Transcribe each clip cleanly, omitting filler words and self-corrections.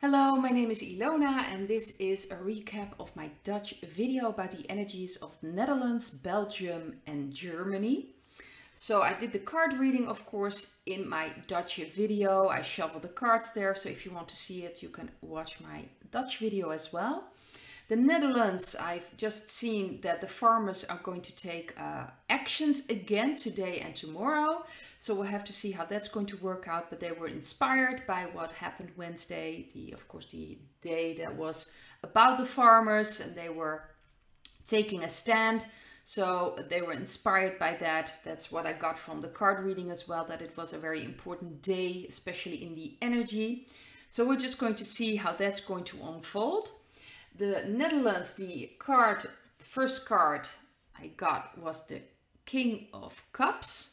Hello, my name is Ilona and this is a recap of my Dutch video about the energies of Netherlands, Belgium and Germany. So I did the card reading, of course, in my Dutch video. I shuffled the cards there, so if you want to see it, you can watch my Dutch video as well. The Netherlands, I've just seen that the farmers are going to take actions again today and tomorrow. So we'll have to see how that's going to work out. But they were inspired by what happened Wednesday, of course, the day that was about the farmers, and they were taking a stand. So they were inspired by that. That's what I got from the card reading as well, that it was a very important day, especially in the energy. So we're just going to see how that's going to unfold. The Netherlands, the first card I got was the King of Cups,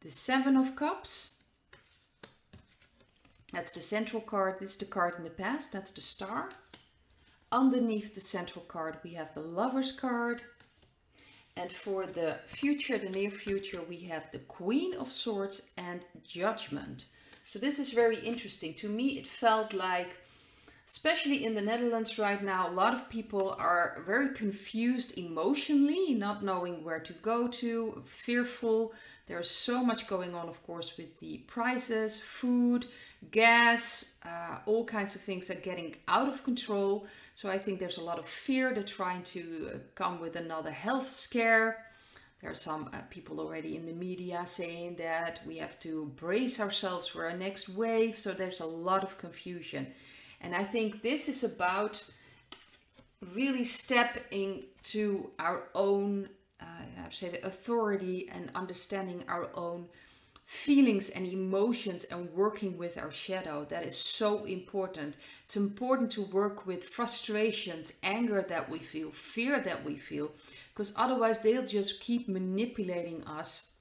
the Seven of Cups. That's the central card. This is the card in the past. That's the Star. Underneath the central card, we have the Lover's card. And for the future, the near future, we have the Queen of Swords and Judgment. So this is very interesting. To me, it felt like, especially in the Netherlands right now, a lot of people are very confused emotionally, not knowing where to go to, fearful. There's so much going on, of course, with the prices, food, gas, all kinds of things are getting out of control. So I think there's a lot of fear. They're trying to come with another health scare. There are some people already in the media saying that we have to brace ourselves for our next wave. So there's a lot of confusion. And I think this is about really stepping to our own authority and understanding our own feelings and emotions and working with our shadow. That is so important. It's important to work with frustrations, anger that we feel, fear that we feel, because otherwise they'll just keep manipulating us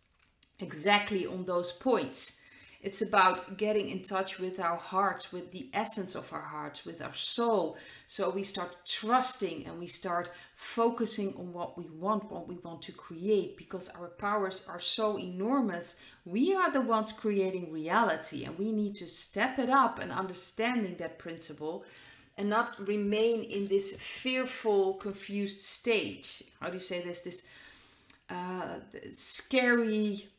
exactly on those points. It's about getting in touch with our hearts, with the essence of our hearts, with our soul. So we start trusting and we start focusing on what we want to create, because our powers are so enormous. We are the ones creating reality, and we need to step it up and understanding that principle and not remain in this fearful, confused stage. How do you say this? This scary,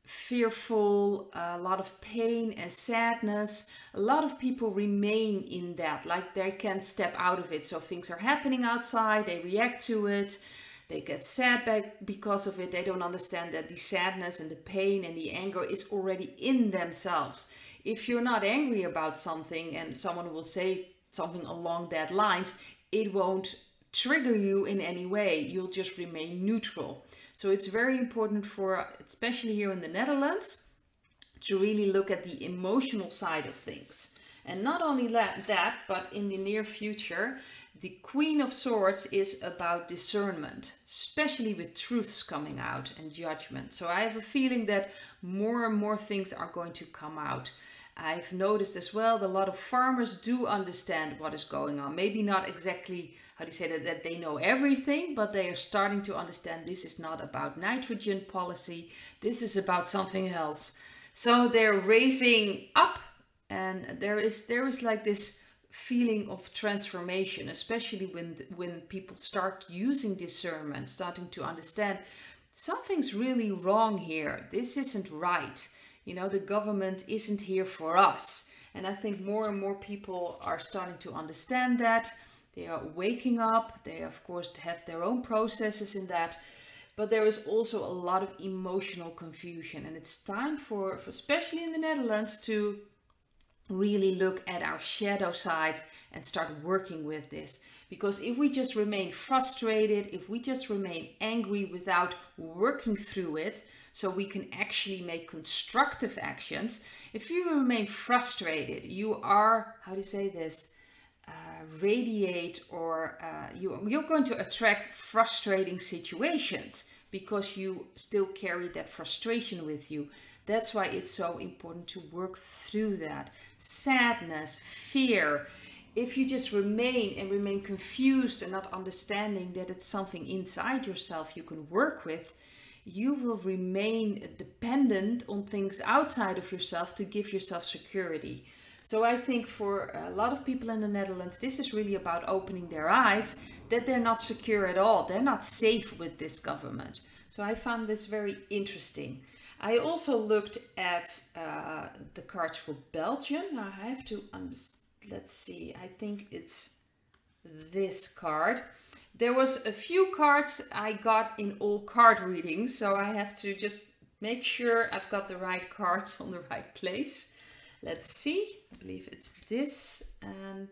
fearful, a lot of pain and sadness. A lot of people remain in that, like they can't step out of it. So things are happening outside, they react to it, they get sad because of it. They don't understand that the sadness and the pain and the anger is already in themselves. If you're not angry about something and someone will say something along that lines, it won't trigger you in any way. You'll just remain neutral. So it's very important for, especially here in the Netherlands, to really look at the emotional side of things. And not only that, but in the near future, the Queen of Swords is about discernment, especially with truths coming out and judgment. So I have a feeling that more and more things are going to come out. I've noticed as well that a lot of farmers do understand what is going on. Maybe not exactly, how do you say that they know everything, but they are starting to understand this is not about nitrogen policy. This is about something else. So they're raising up, and there is like this feeling of transformation, especially when people start using discernment, starting to understand something's really wrong here. This isn't right. You know, the government isn't here for us. And I think more and more people are starting to understand that. They are waking up. They, of course, have their own processes in that. But there is also a lot of emotional confusion. And it's time for especially in the Netherlands, to really look at our shadow side and start working with this. Because if we just remain frustrated, if we just remain angry without working through it, so we can actually make constructive actions. If you remain frustrated, you are, how do you say this, radiate, or you're going to attract frustrating situations because you still carry that frustration with you. That's why it's so important to work through that. Sadness, fear. If you just remain confused and not understanding that it's something inside yourself you can work with, you will remain dependent on things outside of yourself to give yourself security. So I think for a lot of people in the Netherlands, this is really about opening their eyes that they're not secure at all. They're not safe with this government. So I found this very interesting. I also looked at the cards for Belgium. Now I have to, let's see, I think it's this card. There was a few cards I got in all card readings, so I have to just make sure I've got the right cards on the right place. Let's see, I believe it's this, and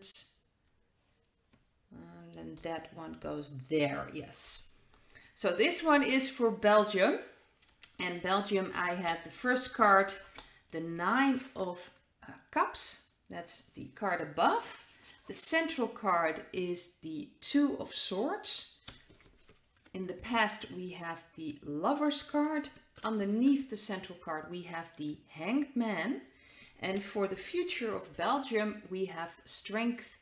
then that one goes there, yes. So this one is for Belgium, and Belgium I had the first card, the 9 of Cups, that's the card above. The central card is the 2 of Swords. In the past we have the Lovers card. Underneath the central card we have the Hanged Man. And for the future of Belgium we have Strength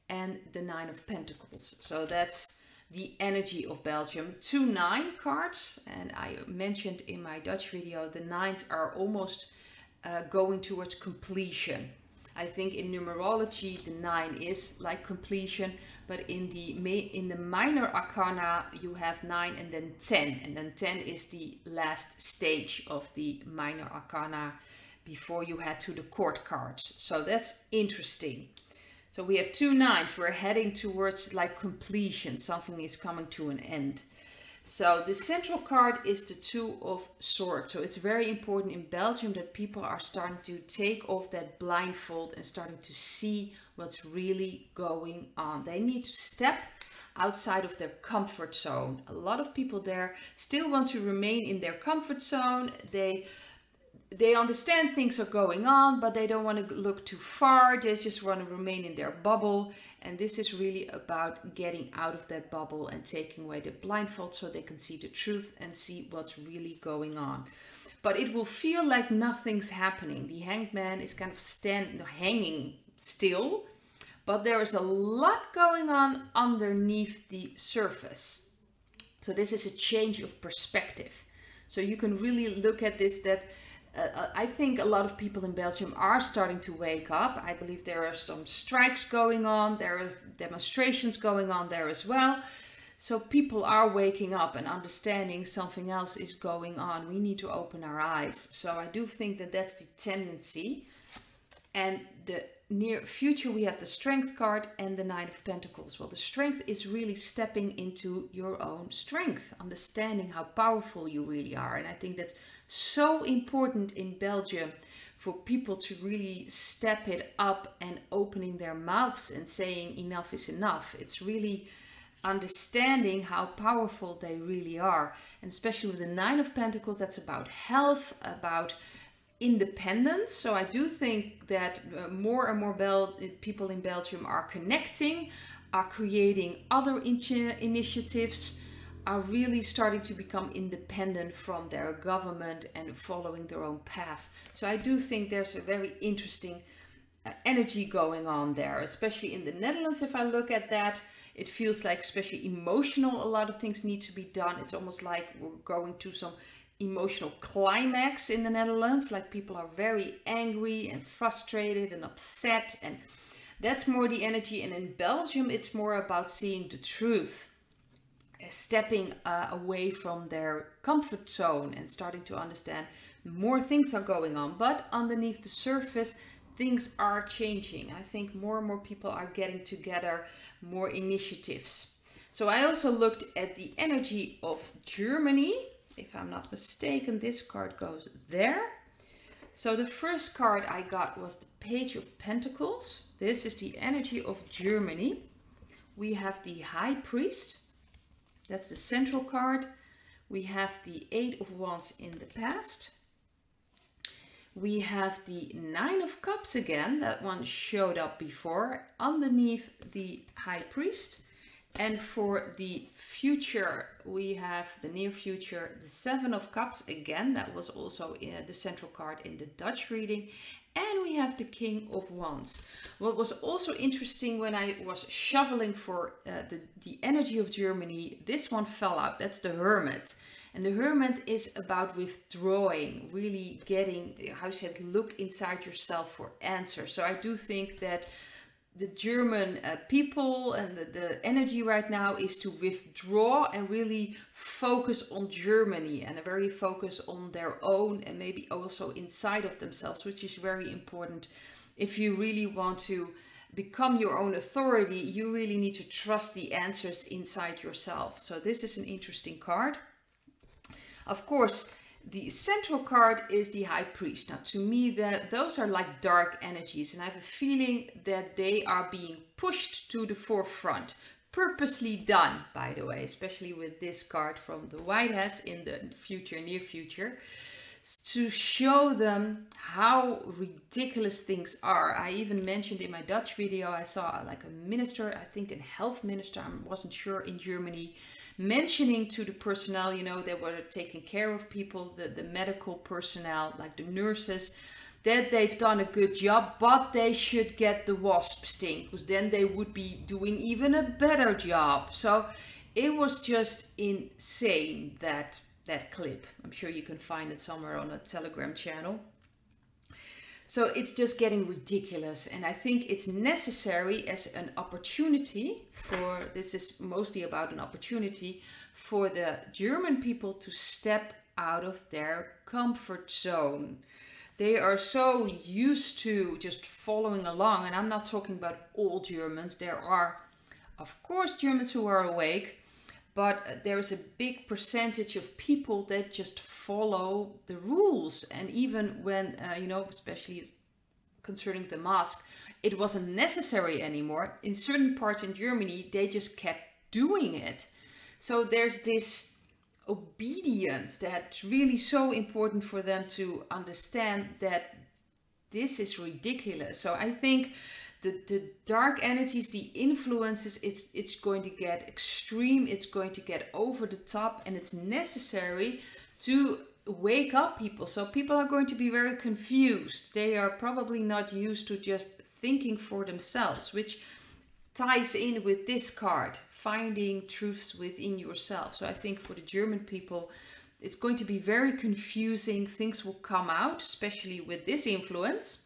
and the 9 of Pentacles. So that's the energy of Belgium. 2 9 cards, and I mentioned in my Dutch video the 9s are almost going towards completion. I think in numerology the 9 is like completion, but in the minor arcana you have 9 and then 10, and then 10 is the last stage of the minor arcana before you head to the court cards. So that's interesting. So we have 2 9s, we're heading towards like completion, something is coming to an end. So the central card is the 2 of Swords. So it's very important in Belgium that people are starting to take off that blindfold and starting to see what's really going on. They need to step outside of their comfort zone. A lot of people there still want to remain in their comfort zone. They understand things are going on, but they don't want to look too far. They just want to remain in their bubble. And this is really about getting out of that bubble and taking away the blindfold so they can see the truth and see what's really going on. But it will feel like nothing's happening. The Hanged Man is kind of hanging still, but there is a lot going on underneath the surface. So this is a change of perspective. So you can really look at this, that I think a lot of people in Belgium are starting to wake up. I believe there are some strikes going on. There are demonstrations going on there as well. So people are waking up and understanding something else is going on. We need to open our eyes. So I do think that that's the tendency. And the near future, we have the Strength card and the 9 of Pentacles. Well, the Strength is really stepping into your own strength, understanding how powerful you really are. And I think that's so important in Belgium for people to really step it up and opening their mouths and saying enough is enough. It's really understanding how powerful they really are. And especially with the 9 of Pentacles, that's about health, about independence. So I do think that more and more people in Belgium are connecting, are creating other initiatives, are really starting to become independent from their government and following their own path. So I do think there's a very interesting energy going on there, especially in the Netherlands. If I look at that, it feels like, especially emotional, a lot of things need to be done. It's almost like we're going to some emotional climax in the Netherlands, like people are very angry and frustrated and upset, and that's more the energy. And in Belgium it's more about seeing the truth, stepping away from their comfort zone and starting to understand more things are going on. But underneath the surface things are changing. I think more and more people are getting together, more initiatives. So I also looked at the energy of Germany. If I'm not mistaken, this card goes there. So the first card I got was the Page of Pentacles. This is the energy of Germany. We have the High Priest. That's the central card. We have the 8 of Wands in the past. We have the 9 of Cups again. That one showed up before underneath the High Priest. And for the future, we have the near future, the 7 of Cups again. That was also the central card in the Dutch reading. And we have the King of Wands. What was also interesting when I was shoveling for the energy of Germany, this one fell out. That's the Hermit. And the Hermit is about withdrawing, really getting, how you said, look inside yourself for answers. So I do think that the German people and the energy right now is to withdraw and really focus on Germany, and very focus on their own and maybe also inside of themselves, which is very important. If you really want to become your own authority, you really need to trust the answers inside yourself. So this is an interesting card. Of course, the central card is the High Priest. Now, to me, those are like dark energies, and I have a feeling that they are being pushed to the forefront. Purposely done, by the way, especially with this card from the White Hats in the future, near future, to show them how ridiculous things are. I even mentioned in my Dutch video, I saw like a minister, I think a health minister, I wasn't sure, in Germany, mentioning to the personnel, you know, that were taking care of people, the medical personnel, like the nurses, that they've done a good job, but they should get the wasp sting, because then they would be doing even a better job. So it was just insane, that clip. I'm sure you can find it somewhere on a Telegram channel. So it's just getting ridiculous, and I think it's necessary as an opportunity for, this is mostly about an opportunity for the German people to step out of their comfort zone. They are so used to just following along, and I'm not talking about all Germans. There are, of course, Germans who are awake, but there is a big percentage of people that just follow the rules. And even when, you know, especially concerning the mask, it wasn't necessary anymore. In certain parts in Germany, they just kept doing it. So there's this obedience that's really so important for them to understand that this is ridiculous. So I think the dark energies, the influences, it's going to get extreme, it's going to get over the top, and it's necessary to wake up people. So people are going to be very confused. They are probably not used to just thinking for themselves, which ties in with this card, finding truths within yourself. So I think for the German people, it's going to be very confusing. Things will come out, especially with this influence,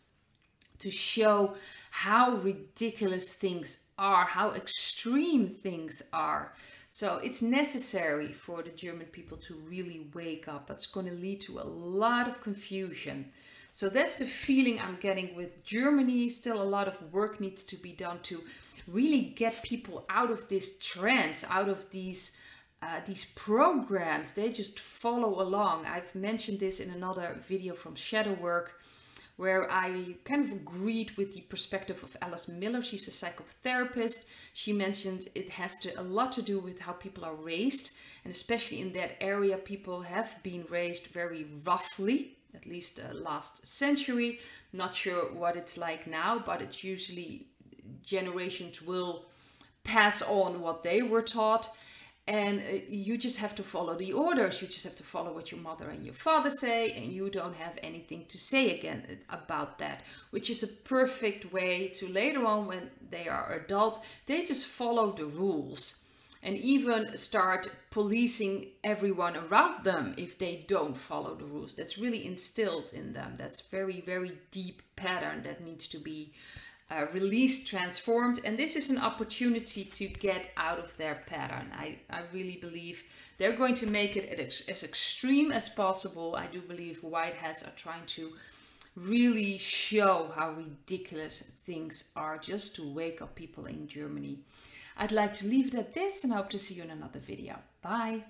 to show how ridiculous things are, how extreme things are. So it's necessary for the German people to really wake up. That's going to lead to a lot of confusion. So that's the feeling I'm getting with Germany. Still a lot of work needs to be done to really get people out of this trance, out of these programs. They just follow along. I've mentioned this in another video from Shadow Work, where I kind of agreed with the perspective of Alice Miller. She's a psychotherapist. She mentioned it has a lot to do with how people are raised. And especially in that area, people have been raised very roughly, at least last century. Not sure what it's like now, but it's usually generations will pass on what they were taught. And you just have to follow the orders. You just have to follow what your mother and your father say, and you don't have anything to say again about that, which is a perfect way to later on, when they are adult, they just follow the rules and even start policing everyone around them if they don't follow the rules. That's really instilled in them. That's very, very deep pattern that needs to be released, transformed, and this is an opportunity to get out of their pattern. I really believe they're going to make it as extreme as possible. I do believe White Hats are trying to really show how ridiculous things are, just to wake up people in Germany. I'd like to leave it at this, and I hope to see you in another video. Bye!